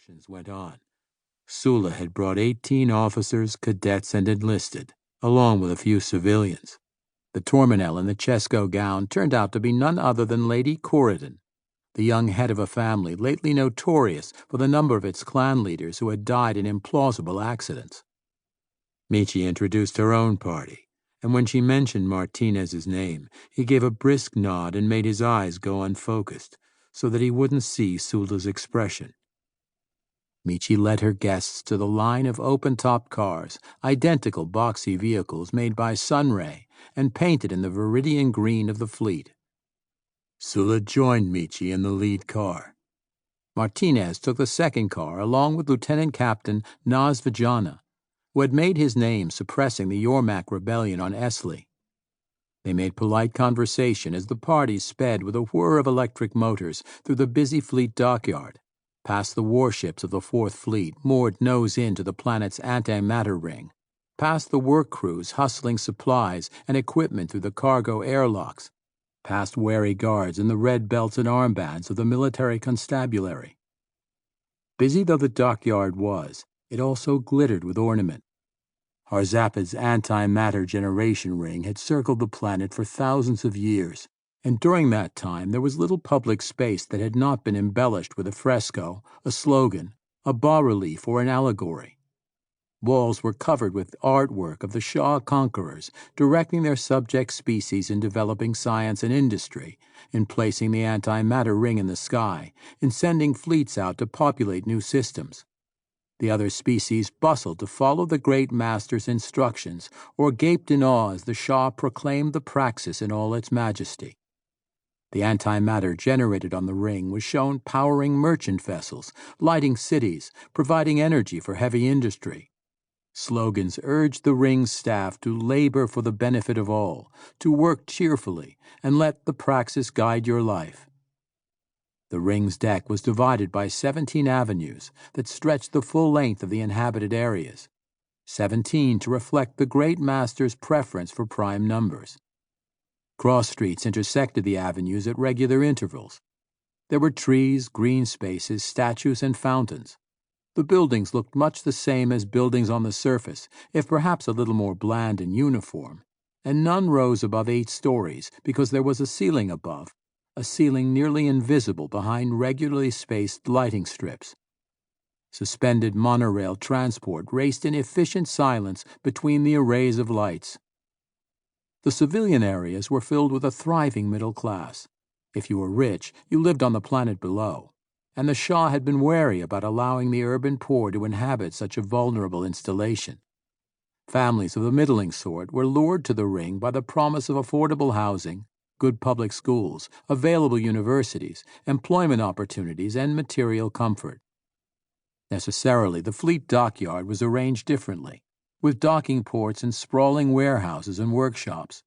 Actions went on. Sula had brought 18 officers, cadets, and enlisted, along with a few civilians. The Tormenel in the Chesco gown turned out to be none other than Lady Corridon, the young head of a family lately notorious for the number of its clan leaders who had died in implausible accidents. Michi introduced her own party, and when she mentioned Martinez's name, he gave a brisk nod and made his eyes go unfocused, so that he wouldn't see Sula's expression. Michi led her guests to the line of open-top cars, identical boxy vehicles made by Sunray and painted in the viridian green of the fleet. Sula joined Michi in the lead car. Martinez took the second car along with Lieutenant Captain Naz Vijana, who had made his name suppressing the Yormak rebellion on Esli. They made polite conversation as the party sped with a whir of electric motors through the busy fleet dockyard, past the warships of the Fourth Fleet moored nose in to the planet's antimatter ring, past the work crews hustling supplies and equipment through the cargo airlocks, past wary guards in the red belts and armbands of the military constabulary. Busy though the dockyard was, it also glittered with ornament. Harzapid's antimatter generation ring had circled the planet for thousands of years, and during that time there was little public space that had not been embellished with a fresco, a slogan, a bas-relief, or an allegory. Walls were covered with artwork of the Shaa conquerors, directing their subject species in developing science and industry, in placing the antimatter ring in the sky, in sending fleets out to populate new systems. The other species bustled to follow the great master's instructions, or gaped in awe as the Shaa proclaimed the Praxis in all its majesty. The antimatter generated on the ring was shown powering merchant vessels, lighting cities, providing energy for heavy industry. Slogans urged the ring's staff to labor for the benefit of all, to work cheerfully, and let the Praxis guide your life. The ring's deck was divided by 17 avenues that stretched the full length of the inhabited areas, 17 to reflect the great master's preference for prime numbers. Cross streets intersected the avenues at regular intervals. There were trees, green spaces, statues, and fountains. The buildings looked much the same as buildings on the surface, if perhaps a little more bland and uniform, and none rose above 8 stories because there was a ceiling above, a ceiling nearly invisible behind regularly spaced lighting strips. Suspended monorail transport raced in efficient silence between the arrays of lights. The civilian areas were filled with a thriving middle class. If you were rich, you lived on the planet below, and the Shaa had been wary about allowing the urban poor to inhabit such a vulnerable installation. Families of the middling sort were lured to the ring by the promise of affordable housing, good public schools, available universities, employment opportunities, and material comfort. Necessarily, the fleet dockyard was arranged differently, with docking ports and sprawling warehouses and workshops.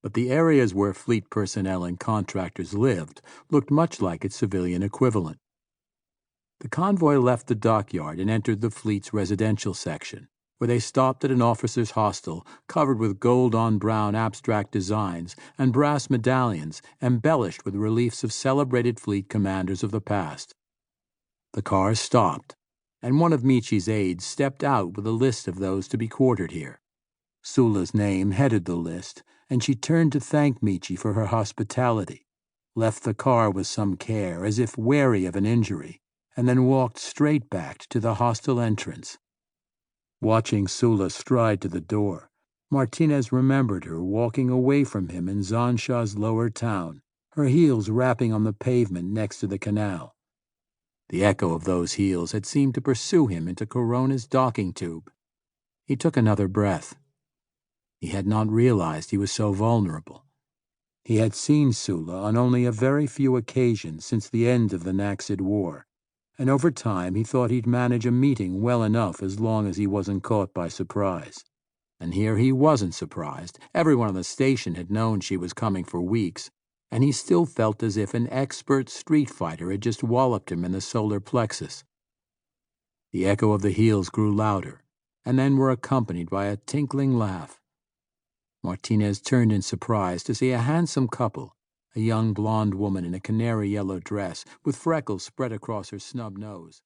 But the areas where fleet personnel and contractors lived looked much like its civilian equivalent. The convoy left the dockyard and entered the fleet's residential section, where they stopped at an officer's hostel covered with gold-on-brown abstract designs and brass medallions embellished with reliefs of celebrated fleet commanders of the past. The car stopped, and one of Michi's aides stepped out with a list of those to be quartered here. Sula's name headed the list, and she turned to thank Michi for her hospitality, left the car with some care as if wary of an injury, and then walked straight back to the hostel entrance. Watching Sula stride to the door, Martinez remembered her walking away from him in Zansha's lower town, her heels rapping on the pavement next to the canal. The echo of those heels had seemed to pursue him into Corona's docking tube. He took another breath. He had not realized he was so vulnerable. He had seen Sula on only a very few occasions since the end of the Naxid War, and over time he thought he'd manage a meeting well enough as long as he wasn't caught by surprise. And here he wasn't surprised. Everyone on the station had known she was coming for weeks, and he still felt as if an expert street fighter had just walloped him in the solar plexus. The echo of the heels grew louder, and then were accompanied by a tinkling laugh. Martinez turned in surprise to see a handsome couple, a young blonde woman in a canary-yellow dress with freckles spread across her snub nose,